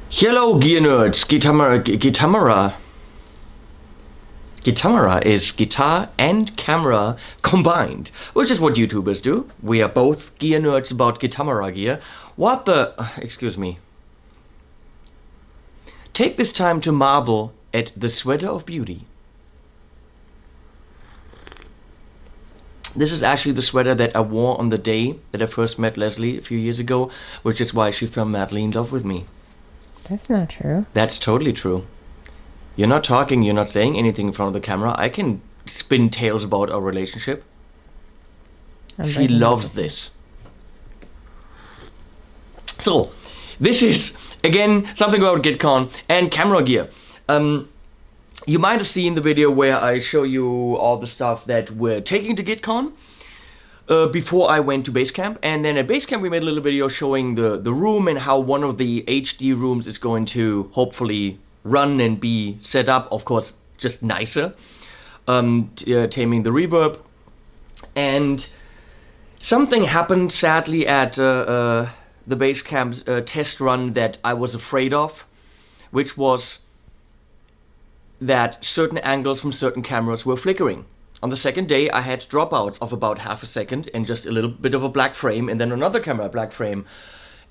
Hello gear nerds, Gitamara is guitar and camera combined, which is what YouTubers do. We are both gear nerds about Gitamara gear. What the... excuse me. Take this time to marvel at the sweater of beauty. This is actually the sweater that I wore on the day that I first met Leslie a few years ago, which is why she fell madly in love with me. That's not true. That's totally true. You're not talking, you're not saying anything in front of the camera. I can spin tales about our relationship. She loves this. So, this is, again, something about GuitCon and camera gear. You might have seen the video where I show you all the stuff that we're taking to GuitCon before I went to Basecamp. And then at Basecamp we made a little video showing the room and how one of the HD rooms is going to hopefully run and be set up, of course, just nicer, taming the reverb. And something happened sadly at the Basecamp test run that I was afraid of, which was that certain angles from certain cameras were flickering. On the second day I had dropouts of about half a second and just a little bit of a black frame, and then another camera black frame,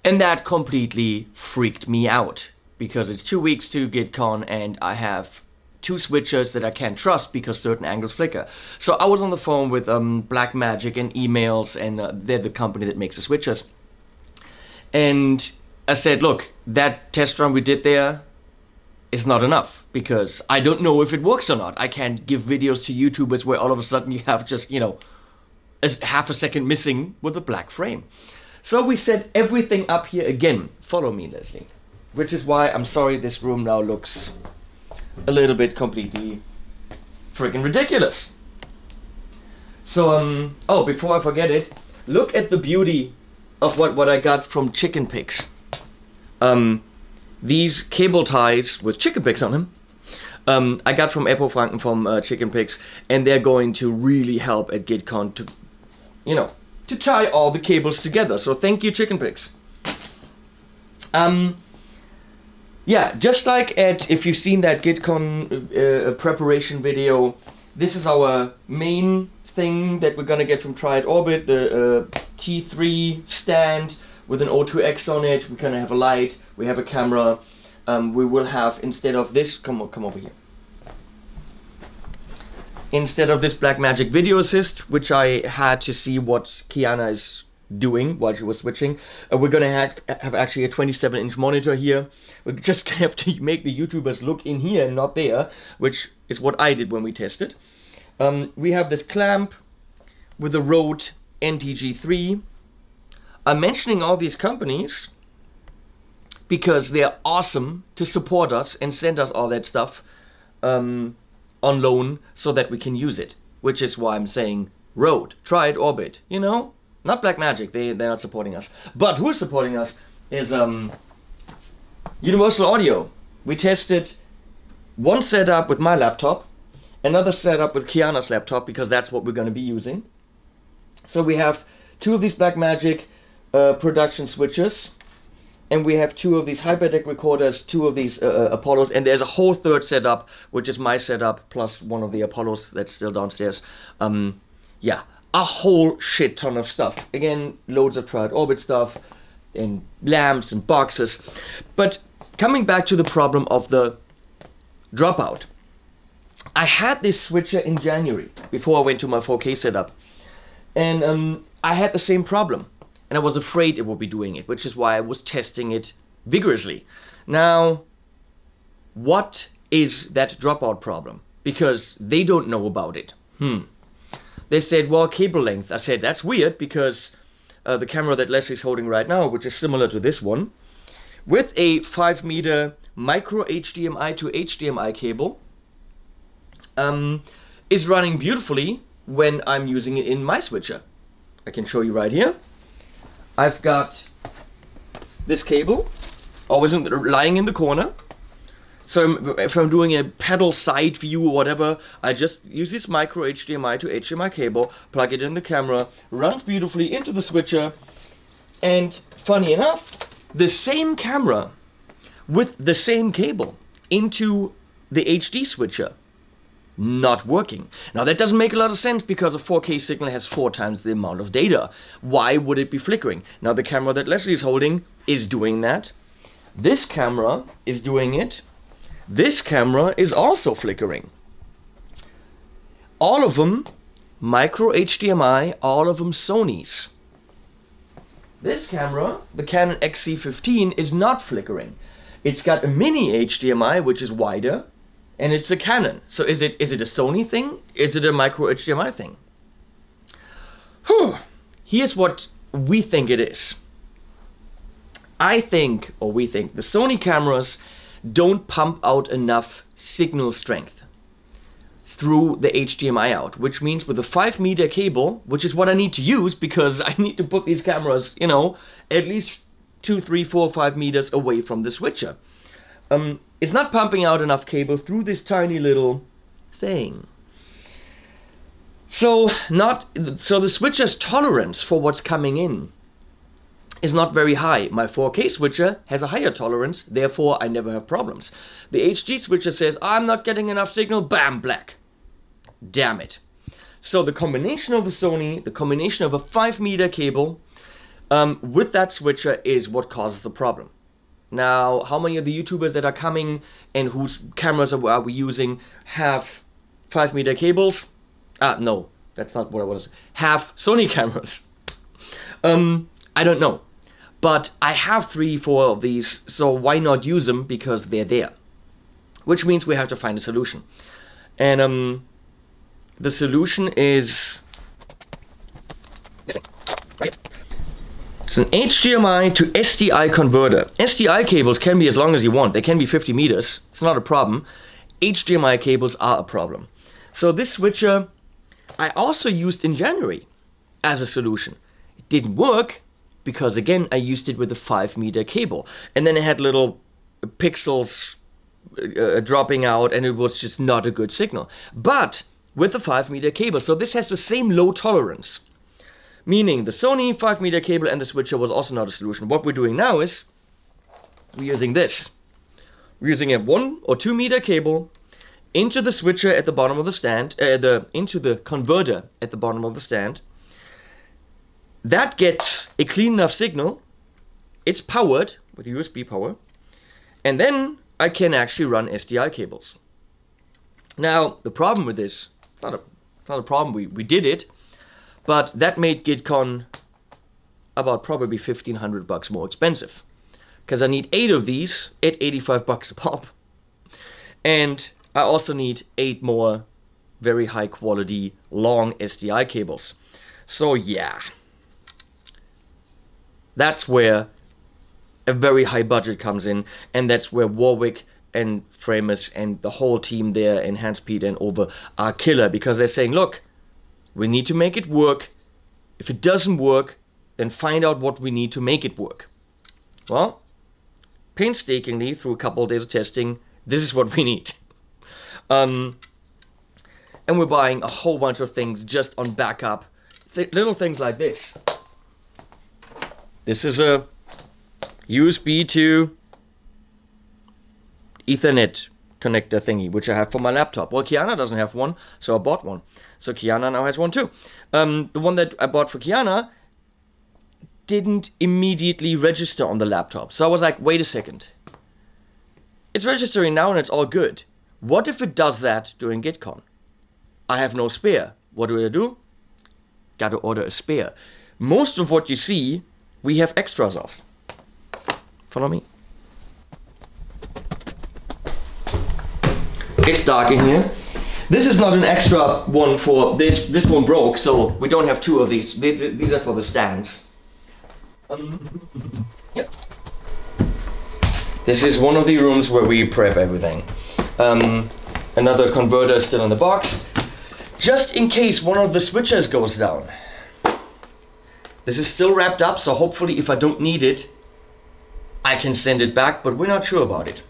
and that completely freaked me out because it's 2 weeks to GuitCon and I have two switchers that I can't trust because certain angles flicker. So I was on the phone with Blackmagic and emails, and they're the company that makes the switchers, and I said, look, that test run we did there is not enough because I don't know if it works or not. I can't give videos to YouTubers where all of a sudden you have just, you know, half a second missing with a black frame. So we set everything up here again. Follow me, Leslie. Which is why I'm sorry this room now looks a little bit completely freaking ridiculous. So, oh, before I forget it, look at the beauty of what I got from Chicken Picks. These cable ties with chicken picks on them, I got from Eppo Franken from Chicken Picks, and they're going to really help at GuitCon to, you know, to tie all the cables together. So thank you, Chicken Picks. Yeah, just like at, if you've seen that GuitCon preparation video, this is our main thing that we're gonna get from Triad Orbit, the T3 stand with an O2X on it. We're gonna have a light, we have a camera, we will have, instead of this, come over here. Instead of this Blackmagic Video Assist, which I had to see what Kiana is doing while she was switching, we're gonna have actually a 27-inch monitor here. We're just gonna have to make the YouTubers look in here and not there, which is what I did when we tested. We have this clamp with a Rode NTG3. I'm mentioning all these companies because they're awesome to support us and send us all that stuff on loan so that we can use it. Which is why I'm saying Rode, Triad Orbit, you know? Not Blackmagic, they're not supporting us. But who is supporting us is Universal Audio. We tested one setup with my laptop, another setup with Kiana's laptop because that's what we're going to be using. So we have two of these Blackmagic production switches, and we have two of these hyperdeck recorders, two of these Apollos, and there's a whole third setup, which is my setup plus one of the Apollos that's still downstairs. Yeah, a whole shit ton of stuff. Again, loads of Triad Orbit stuff and lamps and boxes. But coming back to the problem of the dropout, I had this switcher in January before I went to my 4K setup, and I had the same problem. And I was afraid it would be doing it, which is why I was testing it vigorously. Now, what is that dropout problem? Because they don't know about it. They said, well, cable length. I said, that's weird because the camera that Leslie's holding right now, which is similar to this one, with a 5-meter micro HDMI to HDMI cable, is running beautifully when I'm using it in my switcher. I can show you right here. I've got this cable always lying in the corner. So if I'm doing a pedal side view or whatever, I just use this micro HDMI to HDMI cable, plug it in the camera, runs beautifully into the switcher, and funny enough, the same camera with the same cable into the HD switcher. Not working. Now that doesn't make a lot of sense because a 4K signal has 4 times the amount of data. Why would it be flickering? Now the camera that Leslie is holding is doing that. This camera is doing it. This camera is also flickering. All of them micro HDMI, all of them Sony's. This camera, the Canon XC15, is not flickering. It's got a mini HDMI which is wider, and it's a Canon. So is it a Sony thing? Is it a micro HDMI thing? Here's what we think it is. We think the Sony cameras don't pump out enough signal strength through the HDMI out, which means with a 5-meter cable, which is what I need to use because I need to put these cameras, you know, at least 2, 3, 4, 5 meters away from the switcher. It's not pumping out enough cable through this tiny little thing. So the switcher's tolerance for what's coming in is not very high. My 4K switcher has a higher tolerance, therefore I never have problems. The HD switcher says, I'm not getting enough signal, bam, black. Damn it. So the combination of the Sony, the combination of a 5-meter cable with that switcher is what causes the problem. Now, how many of the YouTubers that are coming and whose cameras are we using have 5-meter cables? No, that's not what I was. Have Sony cameras. I don't know. But I have 3, 4 of these, so why not use them? Because they're there. Which means we have to find a solution. And the solution is... It's an HDMI to SDI converter. SDI cables can be as long as you want. They can be 50 meters. It's not a problem. HDMI cables are a problem. So this switcher I also used in January as a solution. It didn't work because, again, I used it with a 5-meter cable. And then it had little pixels dropping out and it was just not a good signal. But with the 5-meter cable, so this has the same low tolerance. Meaning the Sony 5-meter cable and the switcher was also not a solution. What we're doing now is we're using this. We're using a 1 or 2 meter cable into the switcher at the bottom of the stand, into the converter at the bottom of the stand. That gets a clean enough signal. It's powered with USB power. And then I can actually run SDI cables. Now, the problem with this, it's not a problem, we did it, but that made GuitCon about probably $1,500 more expensive. Because I need 8 of these at $85 a pop. And I also need 8 more very high quality long SDI cables. So yeah, that's where a very high budget comes in, and that's where Warwick and Framus and the whole team there in AMPETE and over are killer, because they're saying, look, we need to make it work. If it doesn't work, then find out what we need to make it work. Well, painstakingly, through a couple of days of testing, this is what we need. And we're buying a whole bunch of things just on backup. Little things like this. This is a USB to Ethernet connector thingy, which I have for my laptop. Well, Kiana doesn't have one, so I bought one. So Kiana now has one too. The one that I bought for Kiana didn't immediately register on the laptop. So I was like, wait a second. It's registering now and it's all good. What if it does that during GuitCon? I have no spare. What do? Gotta order a spare. Most of what you see, we have extras of. Follow me. It's dark in here. This is not an extra one for this. This one broke, so we don't have 2 of these. These are for the stands. Yep. This is one of the rooms where we prep everything. Another converter is still in the box, just in case one of the switches goes down. This is still wrapped up, so hopefully if I don't need it, I can send it back, but we're not sure about it.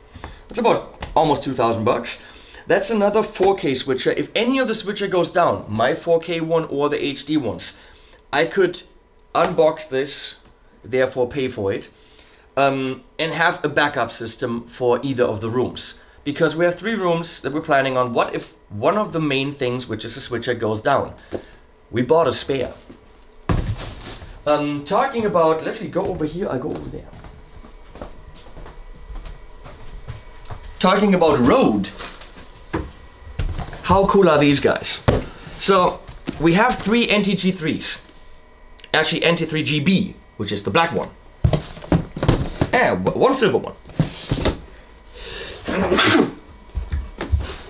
It's about almost $2,000. That's another 4K switcher. If any of the switcher goes down, my 4K one or the HD ones, I could unbox this, therefore pay for it, and have a backup system for either of the rooms. Because we have 3 rooms that we're planning on. What if one of the main things, which is a switcher, goes down? We bought a spare. Talking about, let's see, go over here, I go over there. Talking about Rode, how cool are these guys? So we have 3 NTG3s, actually NT3GB, which is the black one, and 1 silver one.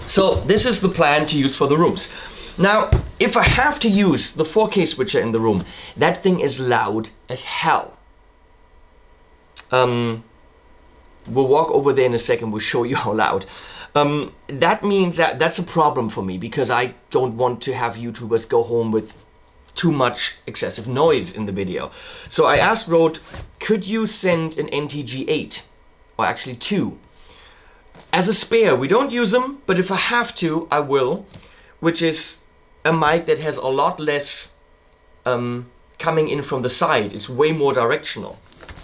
So this is the plan to use for the rooms. Now, if I have to use the 4K switcher in the room, that thing is loud as hell. We'll walk over there in a second, we'll show you how loud. That means that's a problem for me, because I don't want to have YouTubers go home with too much excessive noise in the video. So I asked Rode, could you send an NTG8, or actually 2, as a spare? We don't use them, but if I have to, I will, which is a mic that has a lot less coming in from the side. It's way more directional,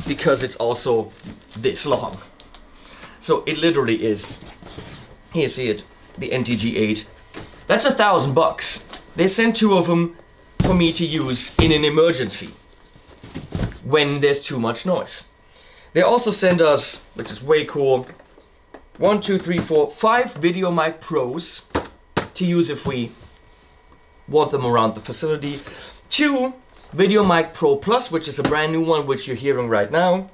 because it's also this long. So it literally is, here, see it, the NTG8. That's $1,000. They sent 2 of them for me to use in an emergency, when there's too much noise. They also sent us, which is way cool, 1, 2, 3, 4, 5 Video Mic Pros to use if we want them around the facility. 2 Video Mic Pro Plus, which is a brand new one, which you're hearing right now.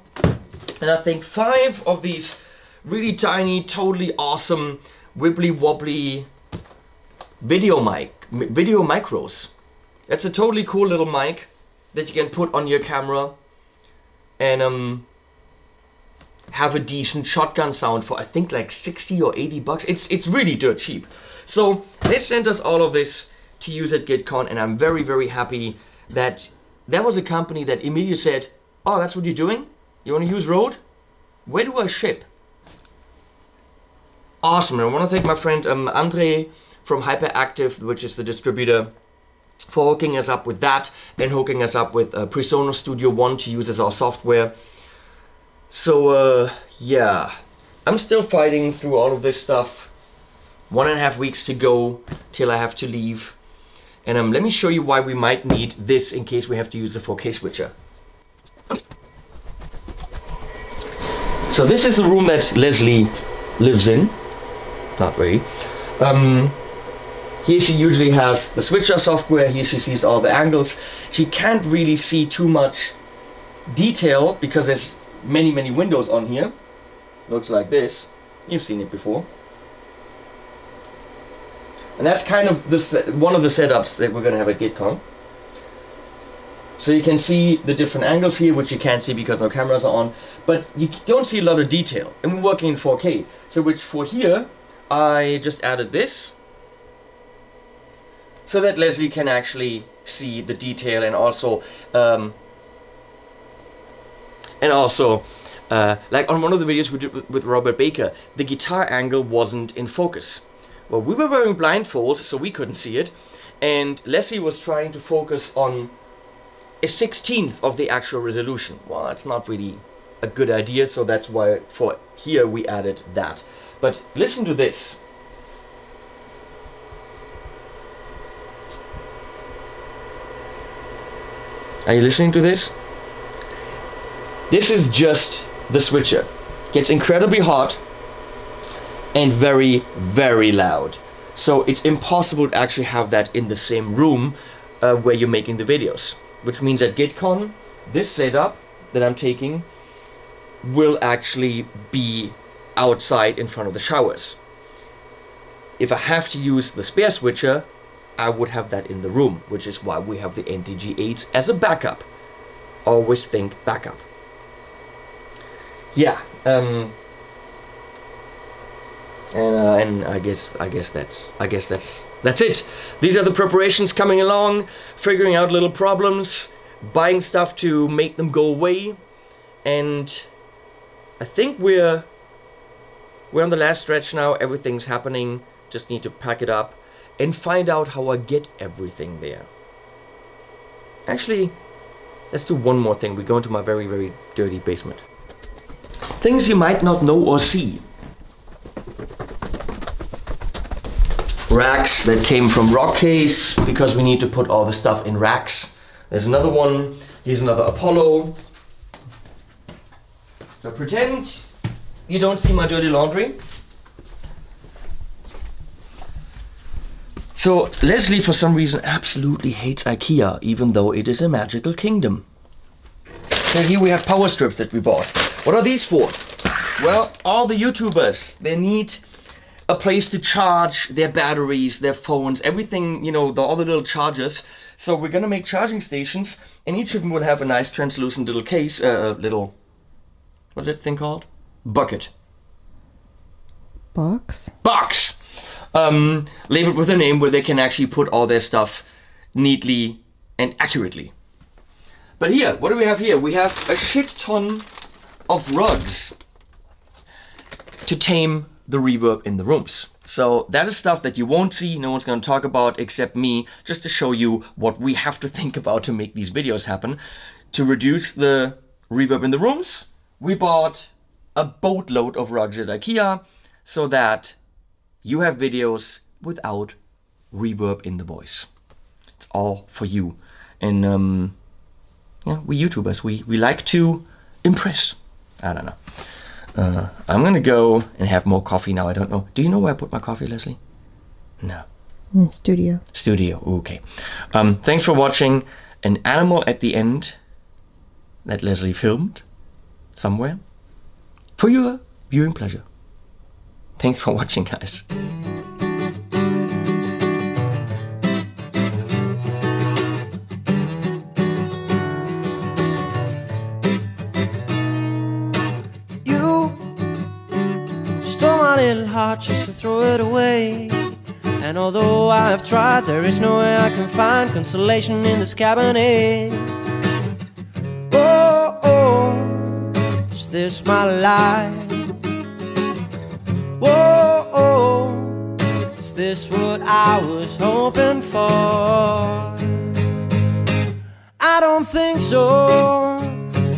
And I think 5 of these really tiny, totally awesome, wibbly wobbly video micros. That's a totally cool little mic that you can put on your camera and have a decent shotgun sound for, I think, like 60 or 80 bucks. It's really dirt cheap. So they sent us all of this to use at GuitCon, and I'm very, very happy that there was a company that immediately said, oh, that's what you're doing? You want to use Rode? Where do I ship? Awesome. And I want to thank my friend Andre from Hyperactive, which is the distributor, for hooking us up with that, and hooking us up with Torpedo Studio 1 to use as our software. So yeah, I'm still fighting through all of this stuff. 1.5 weeks to go till I have to leave. And let me show you why we might need this in case we have to use the 4K switcher. So this is the room that Leslie lives in. Not really. Here she usually has the switcher software. Here she sees all the angles. She can't really see too much detail because there's many, many windows on here. Looks like this. You've seen it before. And that's kind of one of the setups that we're going to have at GuitCon. So you can see the different angles here, which you can't see because no cameras are on. But you don't see a lot of detail. And we're working in 4K. So which for here, I just added this, so that Leslie can actually see the detail, and also like on one of the videos we did with Robert Baker, the guitar angle wasn't in focus. Well, we were wearing blindfolds, so we couldn't see it, and Leslie was trying to focus on a 16th of the actual resolution. Well, that's not really a good idea, so that's why for here we added that. But listen to this. Are you listening to this? This is just the switcher. Gets incredibly hot and very, very loud. So it's impossible to actually have that in the same room where you're making the videos. Which means at GuitCon, this setup that I'm taking will actually be outside in front of the showers. If I have to use the spare switcher, I would have that in the room, which is why we have the NTG8 as a backup. Always think backup. Yeah, and I guess that's it. These are the preparations coming along, figuring out little problems, buying stuff to make them go away, and I think we're on the last stretch now. Everything's happening. Just need to pack it up and find out how I get everything there. Actually, let's do one more thing. We go into my very, very dirty basement. things you might not know or see. Racks that came from rock case, because we need to put all the stuff in racks. There's another one. Here's another Apollo. So pretend you don't see my dirty laundry. So Leslie, for some reason, absolutely hates IKEA, even though it is a magical kingdom. So here we have power strips that we bought. What are these for? Well, all the YouTubers, they need a place to charge their batteries, their phones, everything, you know, all the little chargers. So we're gonna make charging stations, and each of them will have a nice translucent little case, little, what's that thing called? Bucket. Box? Box! Labeled with a name where they can actually put all their stuff neatly and accurately. But here, what do we have here? We have a shit ton of rugs to tame the reverb in the rooms. So that is stuff that you won't see, no one's gonna talk about except me, just to show you what we have to think about to make these videos happen. To reduce the reverb in the rooms, we bought a boatload of rugs at IKEA so that you have videos without reverb in the voice. It's all for you. And yeah, we YouTubers, we like to impress. I don't know. I'm gonna go and have more coffee now. I don't know. Do you know where I put my coffee, Leslie? No. Studio. Studio, okay. Thanks for watching. An animal at the end that Leslie filmed somewhere for your viewing pleasure. Thanks for watching, guys. Little heart just to throw it away. And although I've tried, there is no way I can find consolation in this cabinet. Oh, oh, is this my life? Oh, oh, is this what I was hoping for? I don't think so.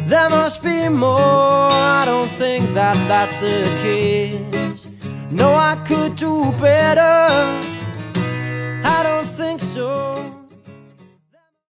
There must be more. I don't think that that's the case. No, I could do better.